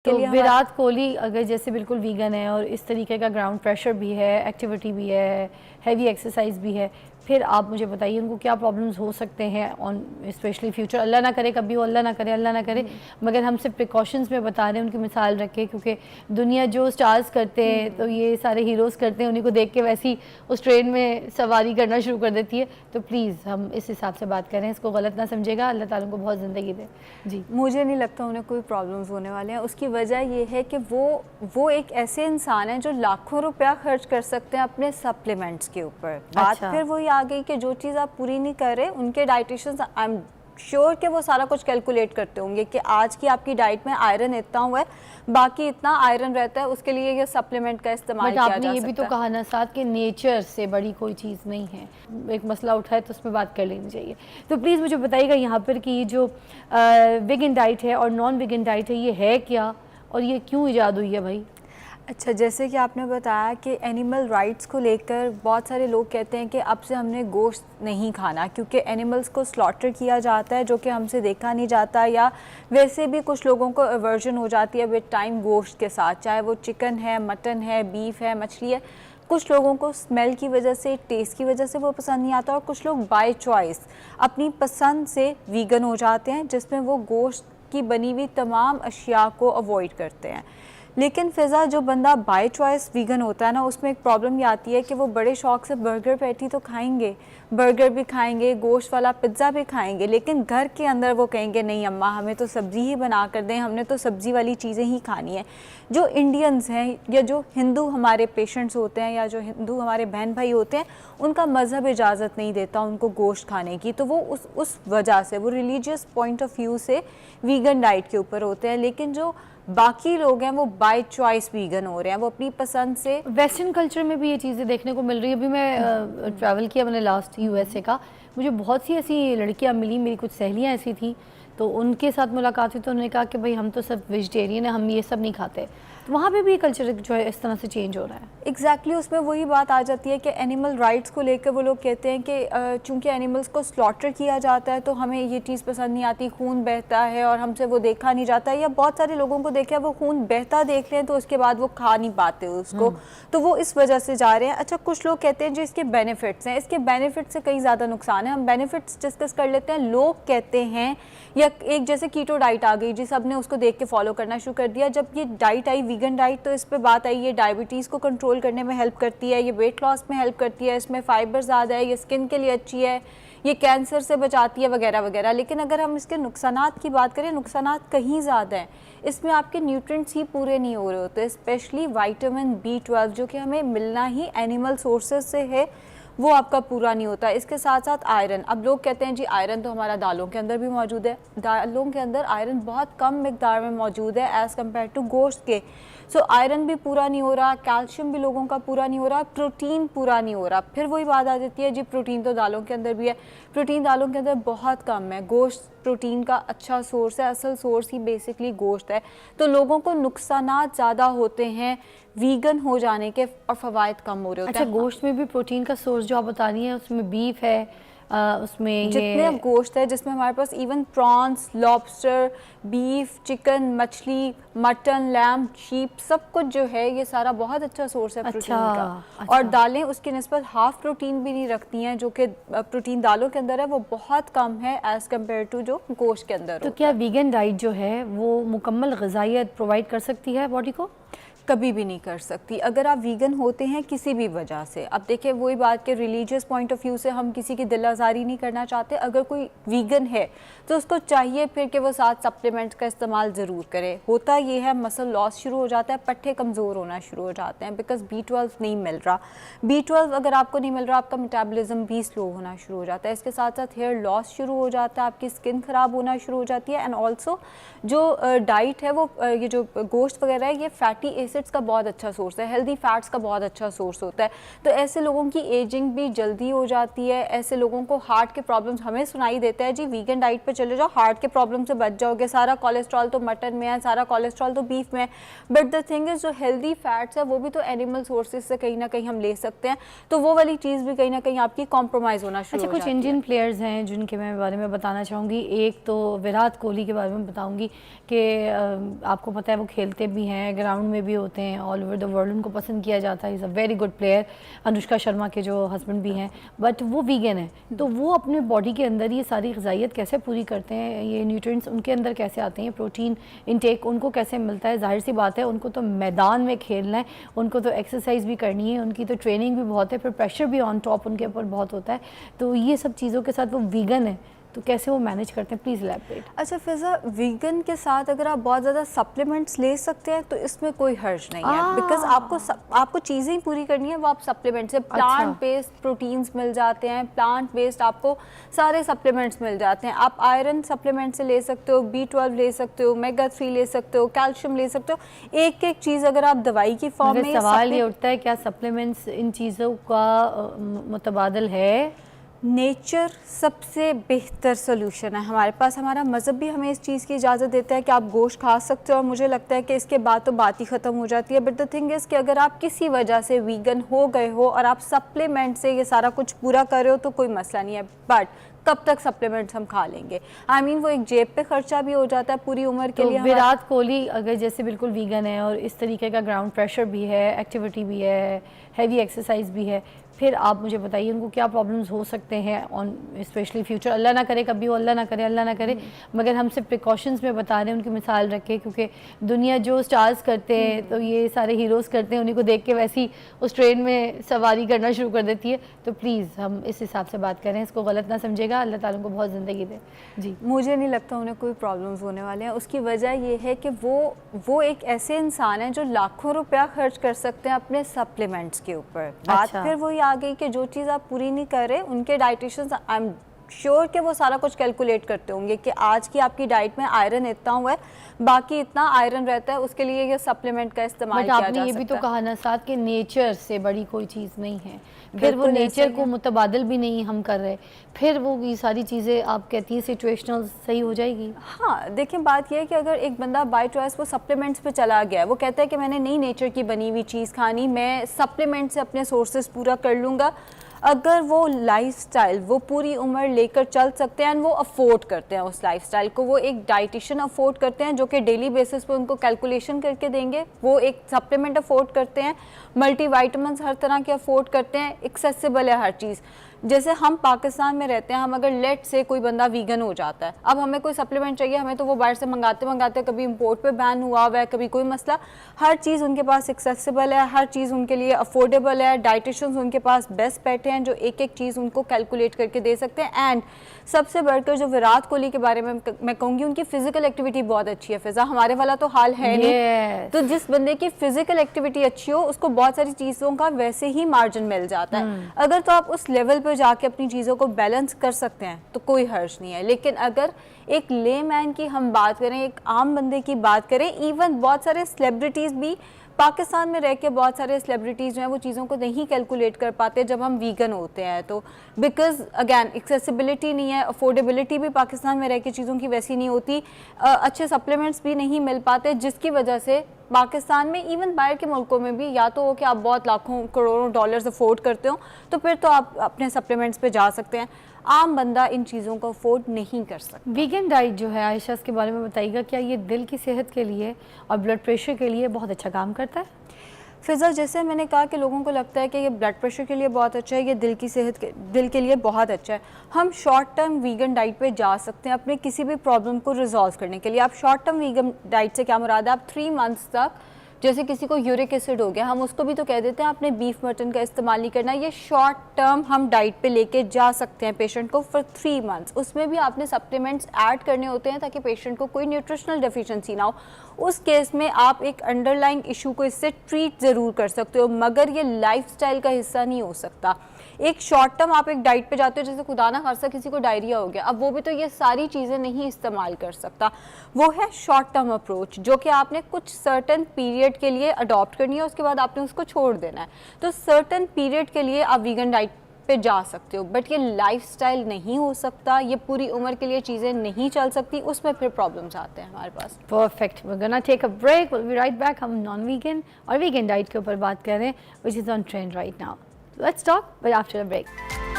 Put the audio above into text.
तो विराट कोहली अगर जैसे बिल्कुल वीगन है और इस तरीके का ग्राउंड प्रेशर भी है, एक्टिविटी भी है, हैवी एक्सरसाइज भी है, फिर आप मुझे बताइए उनको क्या प्रॉब्लम्स हो सकते हैं ऑन स्पेशली फ्यूचर। अल्लाह ना करे कभी वो, अल्लाह ना करे, मगर हम सिर्फ प्रिकॉशंस में बता रहे हैं, उनकी मिसाल रखें, क्योंकि दुनिया जो स्टार्स करते हैं तो ये सारे हीरोज़ करते हैं, उन्हीं को देख के वैसी उस ट्रेन में सवारी करना शुरू कर देती है। तो प्लीज़ हम इस हिसाब से बात करें, इसको गलत ना समझेगा। अल्लाह ताला को बहुत ज़िंदगी दे। जी, मुझे नहीं लगता उन्हें कोई प्रॉब्लम्स होने वाले हैं। उसकी वजह ये है कि वो एक ऐसे इंसान हैं जो लाखों रुपया खर्च कर सकते हैं अपने सप्लीमेंट्स के ऊपर। बात फिर वही आ गई कि जो चीज़ आप पूरी नहीं कर रहे, उनके डाइटिशियंस आई एम श्योर कि वो सारा कुछ कैलकुलेट करते होंगे कि आज की आपकी डाइट में आयरन इतना हुआ है, बाकी इतना आयरन रहता है, उसके लिए ये सप्लीमेंट का इस्तेमाल किया जा सकता है। आपने ये भी तो कहा ना साथ कि नेचर से बड़ी कोई चीज़ नहीं है, एक मसला उठाए तो उस पर बात कर लेनी चाहिए। तो प्लीज़ मुझे बताइएगा यहाँ पर कि ये जो वेगन डाइट है और नॉन वेगन डाइट है, ये है क्या और ये क्यों इजाद हुई है भाई? अच्छा, जैसे कि आपने बताया कि एनिमल राइट्स को लेकर बहुत सारे लोग कहते हैं कि अब से हमने गोश्त नहीं खाना, क्योंकि एनिमल्स को स्लॉटर किया जाता है जो कि हमसे देखा नहीं जाता, या वैसे भी कुछ लोगों को एवर्जन हो जाती है विद टाइम गोश्त के साथ, चाहे वो चिकन है, मटन है, बीफ है, मछली है। कुछ लोगों को स्मेल की वजह से, टेस्ट की वजह से वो पसंद नहीं आता, और कुछ लोग बाय चॉइस अपनी पसंद से वीगन हो जाते हैं, जिसमें वो गोश्त की बनी हुई तमाम अशिया को अवॉइड करते हैं। लेकिन फ़िज़ा, जो बंदा बाय चॉइस वीगन होता है ना, उसमें एक प्रॉब्लम ये आती है कि वो बड़े शौक से बर्गर पैटी तो खाएंगे, बर्गर भी खाएंगे, गोश्त वाला पिज़्ज़ा भी खाएंगे, लेकिन घर के अंदर वो कहेंगे नहीं अम्मा हमें तो सब्ज़ी ही बना कर दें, हमने तो सब्ज़ी वाली चीज़ें ही खानी है। जो इंडियंस हैं या जो हिंदू हमारे पेशेंट्स होते हैं या जो हिंदू हमारे बहन भाई होते हैं, उनका मज़हब इजाज़त नहीं देता उनको गोश्त खाने की, तो वो उस वजह से वो रिलीजियस पॉइंट ऑफ व्यू से वीगन डाइट के ऊपर होते हैं। लेकिन जो बाकी लोग हैं वो बाय चॉइस वीगन हो रहे हैं, वो अपनी पसंद से। वेस्टर्न कल्चर में भी ये चीज़ें देखने को मिल रही है। अभी मैं ट्रैवल किया मैंने लास्ट USA का, मुझे बहुत सी ऐसी लड़कियां मिली, मेरी कुछ सहेलियां ऐसी थी, तो उनके साथ मुलाकात हुई तो उन्होंने कहा कि भाई हम तो सब वेजिटेरियन है, हम ये सब नहीं खाते। तो वहाँ पे भी कल्चर जो है इस तरह से चेंज हो रहा है। एग्जैक्टली उसमें वही बात आ जाती है कि एनिमल राइट्स को लेकर वो लोग कहते हैं कि चूंकि एनिमल्स को स्लॉटर किया जाता है तो हमें ये चीज़ पसंद नहीं आती, खून बहता है और हमसे वो देखा नहीं जाता, या बहुत सारे लोगों को देखा वो खून बहता देख लें तो उसके बाद वो खा नहीं पाते उसको, तो वो इस वजह से जा रहे हैं। अच्छा, कुछ लोग कहते हैं जो इसके बेनिफिट्स हैं, इसके बेनिफिट से कई ज़्यादा नुकसान है, हम बेनिफिट्स डिस्कस कर लेते हैं। लोग कहते हैं, या एक जैसे कीटो डाइट आ गई जी, सब ने उसको देख के फॉलो करना शुरू कर दिया। जब ये डाइट आई वीगन डाइट, तो इस पे बात आई ये डायबिटीज़ को कंट्रोल करने में हेल्प करती है, ये वेट लॉस में हेल्प करती है, इसमें फाइबर ज़्यादा है, ये स्किन के लिए अच्छी है, ये कैंसर से बचाती है वगैरह वगैरह। लेकिन अगर हम इसके नुकसानात की बात करें, नुकसानात कहीं ज़्यादा हैं। इसमें आपके न्यूट्रिएंट्स ही पूरे नहीं हो रहे होते, स्पेशली विटामिन B12 जो कि हमें मिलना ही एनिमल सोर्सेज से है, वो आपका पूरा नहीं होता। इसके साथ साथ आयरन, अब लोग कहते हैं जी आयरन तो हमारा दालों के अंदर भी मौजूद है, दालों के अंदर आयरन बहुत कम मिकदार में मौजूद है एज़ कम्पेयर टू गोश्त के। सो आयरन भी पूरा नहीं हो रहा, कैल्शियम भी लोगों का पूरा नहीं हो रहा, प्रोटीन पूरा नहीं हो रहा। फिर वही बात आ जाती है जी प्रोटीन तो दालों के अंदर भी है, प्रोटीन दालों के अंदर बहुत कम है, गोश्त प्रोटीन का अच्छा सोर्स है, असल सोर्स ही बेसिकली गोश्त है। तो लोगों को नुकसानात ज़्यादा होते हैं वीगन हो जाने के और फ़वाइद कम हो रहे होते हैं। अच्छा, गोश्त में भी प्रोटीन का सोर्स जो आप बता रही हैं, उसमें बीफ है, उसमें जितने गोश्त है, जिसमें हमारे पास even prawns, lobster, beef, chicken, मछली, मटन, लैम्ब, शीप, सब कुछ जो है ये सारा बहुत अच्छा सोर्स है प्रोटीन का। अच्छा। और दालें उसकी निस्बत हाफ प्रोटीन भी नहीं रखती हैं, जो कि प्रोटीन दालों के अंदर है वो बहुत कम है एज़ कम्पेयर टू जो गोश्त के अंदर। तो क्या वीगन डाइट जो है वो मुकम्मल ग़िज़ाइयत प्रोवाइड कर सकती है बॉडी को? कभी भी नहीं कर सकती अगर आप वीगन होते हैं किसी भी वजह से। अब देखिए वही बात के रिलीजियस पॉइंट ऑफ व्यू से हम किसी की दिल आज़ारी नहीं करना चाहते। अगर कोई वीगन है तो उसको चाहिए फिर कि वो साथ सप्लीमेंट्स का इस्तेमाल ज़रूर करे। होता ये है मसल लॉस शुरू हो जाता है, पट्टे कमज़ोर होना शुरू हो जाते हैं बिकॉज B12 नहीं मिल रहा। B12 अगर आपको नहीं मिल रहा, आपका मेटाबॉलिज्म भी स्लो होना शुरू हो जाता है। इसके साथ साथ हेयर लॉस शुरू हो जाता है, आपकी स्किन ख़राब होना शुरू हो जाती है। एंड ऑल्सो जो डाइट है वो ये जो गोश्त वगैरह है ये फैटी एसिड एसिड्स का बहुत अच्छा सोर्स है, हेल्दी फैट्स का बहुत अच्छा सोर्स होता है। तो ऐसे लोगों की एजिंग भी जल्दी हो जाती है। ऐसे लोगों को हार्ट के प्रॉब्लम्स, हमें सुनाई देता है जी वीगन डाइट पे चले जाओ, हार्ट के प्रॉब्लम से बच जाओगे, सारा कोलेस्ट्रॉल तो मटन में है, सारा कोलेस्ट्रॉल तो बीफ में है। बट द थिंग इज, जो हेल्दी फैट्स है वो भी तो एनिमल सोर्सेज से कहीं ना कहीं हम ले सकते हैं, तो वो वाली चीज़ भी कहीं ना कहीं आपकी कॉम्प्रोमाइज़ होना शुरू हो कुछ जाती है। इंडियन प्लेयर्स हैं जिनके मैं बारे में बताना चाहूँगी। एक तो विराट कोहली के बारे में बताऊँगी कि आपको पता है वो खेलते भी हैं, ग्राउंड में भी होते हैं, ऑल ओवर द वर्ल्ड उनको पसंद किया जाता है, is a very good player. Anushka Sharma के जो हस्बैंड भी हैं, बट वो वीगन है, तो वो अपने बॉडी के अंदर ये सारी ग़िज़ाइयत कैसे पूरी करते हैं, ये न्यूट्रिएंट्स उनके अंदर कैसे आते हैं, प्रोटीन इनटेक उनको कैसे मिलता है। जाहिर सी बात है उनको तो मैदान में खेलना है, उनको तो एक्सरसाइज भी करनी है, उनकी तो ट्रेनिंग भी बहुत है, फिर प्रेशर भी ऑन टॉप उनके ऊपर बहुत होता है। तो ये सब चीज़ों के साथ वो वीगन है, तो कैसे वो मैनेज करते हैं, प्लीज़ इलैबोरेट। अच्छा फिजा, वीगन के साथ अगर आप बहुत ज़्यादा सप्लीमेंट्स ले सकते हैं तो इसमें कोई हर्ज नहीं है, बिकॉज आपको चीज़ें ही पूरी करनी है, वो आप सप्लीमेंट से प्लांट बेस्ड प्रोटीन्स मिल जाते हैं, प्लांट बेस्ड आपको सारे सप्लीमेंट्स मिल जाते हैं। आप आयरन सप्लीमेंट से ले सकते हो, B12 ले सकते हो, ओमेगा 3 ले सकते हो, कैल्शियम ले सकते हो, एक एक चीज़ अगर आप दवाई की फॉर्म में। सवाल ये उठता है क्या सप्लीमेंट्स इन चीज़ों का मुतबादल है? नेचर सबसे बेहतर सोल्यूशन है हमारे पास। हमारा मज़हब भी हमें इस चीज़ की इजाज़त देता है कि आप गोश्त खा सकते हो, और मुझे लगता है कि इसके बाद तो बात ही ख़त्म हो जाती है। बट द थिंग इज़ कि अगर आप किसी वजह से वीगन हो गए हो और आप सप्लीमेंट से ये सारा कुछ पूरा कर रहे हो तो कोई मसला नहीं है, बट कब तक सप्लीमेंट्स हम खा लेंगे? I mean, वो एक जेब पे खर्चा भी हो जाता है पूरी उम्र के लिए। विराट कोहली अगर जैसे बिल्कुल वीगन है और इस तरीके का ग्राउंड प्रेशर भी है, एक्टिविटी भी है, हैवी एक्सरसाइज भी है, फिर आप मुझे बताइए उनको क्या प्रॉब्लम्स हो सकते हैं ऑन स्पेशली फ्यूचर। अल्लाह ना करे कभी हो, अल्लाह ना करे, मगर हम सिर्फ प्रिकॉशंस में बता रहे हैं, उनकी मिसाल रख के, क्योंकि दुनिया जो स्टार्स करते हैं तो ये सारे हीरोज़ करते हैं, उन्हीं को देख के वैसी उस ट्रेन में सवारी करना शुरू कर देती है। तो प्लीज़ हम इस हिसाब से बात करें, इसको गलत ना समझेगा। अल्लाह ताला को बहुत ज़िंदगी दे। जी, मुझे नहीं लगता उन्हें कोई प्रॉब्लम्स होने वाले हैं। उसकी वजह ये है कि वो एक ऐसे इंसान है जो लाखों रुपया खर्च कर सकते हैं अपने सप्लीमेंट्स के ऊपर। बात फिर वही आ गई कि जो चीज़ आप पूरी नहीं कर रहे, उनके डाइटिशियंस आई एम श्योर कि वो सारा कुछ कैलकुलेट करते होंगे कि आज की आपकी डाइट में आयरन इतना हुआ है, बाकी इतना आयरन रहता है, उसके लिए ये सप्लीमेंट का इस्तेमाल किया जा सकता है। आपने ये भी तो कहा ना साथ कि नेचर से बड़ी कोई चीज़ नहीं है, फिर वो नेचर को मुतबादल भी नहीं हम कर रहे, फिर वो ये सारी चीज़ें आप कहती हैं सिचुएशनल सही हो जाएगी। हाँ देखिए, बात यह है कि अगर एक बंदा बाय चॉइस वो सप्लीमेंट्स पे चला गया है, वो कहता है कि मैंने नई नेचर की बनी हुई चीज़ खानी, मैं सप्लीमेंट से अपने सोर्सेज पूरा कर लूँगा, अगर वो लाइफस्टाइल वो पूरी उम्र लेकर चल सकते हैं, वो अफोर्ड करते हैं उस लाइफस्टाइल को, वो एक डाइटिशियन अफोर्ड करते हैं जो कि डेली बेसिस पे उनको कैलकुलेशन करके देंगे, वो एक सप्लीमेंट अफोर्ड करते हैं, मल्टीविटामिन्स हर तरह के अफोर्ड करते हैं, एक्सेसिबल है हर चीज़। जैसे हम पाकिस्तान में रहते हैं, हम अगर लेट से कोई बंदा वीगन हो जाता है, अब हमें कोई सप्लीमेंट चाहिए, हमें तो वो बाहर से मंगाते कभी इंपोर्ट पे बैन हुआ है, कभी कोई मसला, हर चीज़ उनके पास एक्सेसिबल है, हर चीज़ उनके लिए अफोर्डेबल है, डाइटिशियंस उनके पास बेस्ट बैठे हैं जो एक एक चीज़ उनको कैलकुलेट करके दे सकते हैं। एंड सबसे बढ़कर जो विराट कोहली के बारे में मैं कहूँगी, उनकी फिजिकल एक्टिविटी बहुत अच्छी है। फिजा, हमारे वाला तो हाल है नहीं, तो जिस बंदे की फिजिकल एक्टिविटी अच्छी हो उसको बहुत सारी चीज़ों का वैसे ही मार्जिन मिल जाता है। अगर तो आप उस लेवल पर जाके अपनी चीज़ों को बैलेंस कर सकते हैं तो कोई हर्ज नहीं है। लेकिन अगर एक लेमैन की हम बात करें, एक आम बंदे की बात करें, इवन बहुत सारे सेलिब्रिटीज़ भी पाकिस्तान में रह के, बहुत सारे सेलिब्रिटीज़ जो हैं वो चीज़ों को नहीं कैलकुलेट कर पाते जब हम वीगन होते हैं, तो बिकॉज अगैन एक्सेसिबिलिटी नहीं है, अफोर्डेबिलिटी भी पाकिस्तान में रह के चीज़ों की वैसी नहीं होती, अच्छे सप्लीमेंट्स भी नहीं मिल पाते, जिसकी वजह से पाकिस्तान में इवन बाहर के मुल्कों में भी या तो हो कि आप बहुत लाखों करोड़ों डॉलर्स अफोर्ड करते हो तो फिर तो आप अपने सप्लीमेंट्स पे जा सकते हैं, आम बंदा इन चीज़ों को अफोर्ड नहीं कर सकता। वीगन डाइट जो है आयशा, इसके बारे में बताइएगा, क्या ये दिल की सेहत के लिए और ब्लड प्रेशर के लिए बहुत अच्छा काम करता है? फिजा, जैसे मैंने कहा कि लोगों को लगता है कि ये ब्लड प्रेशर के लिए बहुत अच्छा है, ये दिल की सेहत के दिल के लिए बहुत अच्छा है। हम शॉर्ट टर्म वीगन डाइट पे जा सकते हैं अपने किसी भी प्रॉब्लम को रिजॉल्व करने के लिए। आप शॉर्ट टर्म वीगन डाइट से क्या मुराद है, आप 3 मंथ्स तक, जैसे किसी को यूरिक एसिड हो गया, हम उसको भी तो कह देते हैं आपने बीफ मटन का इस्तेमाल नहीं करना, ये शॉर्ट टर्म हम डाइट पे लेके जा सकते हैं पेशेंट को फॉर 3 मंथ्स। उसमें भी आपने सप्लीमेंट्स ऐड करने होते हैं ताकि पेशेंट को कोई न्यूट्रिशनल डेफिशिएंसी ना हो। उस केस में आप एक अंडरलाइंग इशू को इससे ट्रीट ज़रूर कर सकते हो, मगर ये लाइफस्टाइल का हिस्सा नहीं हो सकता। एक शॉर्ट टर्म आप एक डाइट पे जाते हो, जैसे खुदा ना खास्ता किसी को डायरिया हो गया, अब वो भी तो ये सारी चीज़ें नहीं इस्तेमाल कर सकता। वो है शॉर्ट टर्म अप्रोच जो कि आपने कुछ सर्टन पीरियड के लिए अडॉप्ट करनी है, उसके बाद आपने उसको छोड़ देना है। तो सर्टन पीरियड के लिए आप वीगन डाइट पे जा सकते हो, बट ये लाइफस्टाइल नहीं हो सकता, ये पूरी उम्र के लिए चीज़ें नहीं चल सकती, उसमें फिर प्रॉब्लम्स आते हैं हमारे पास। Perfect, we gonna take a break, will be right back. हम नॉन वीगन और वीगन डाइट के ऊपर बात कर रहे हैं, which is on trend right now. Let's talk but after a break.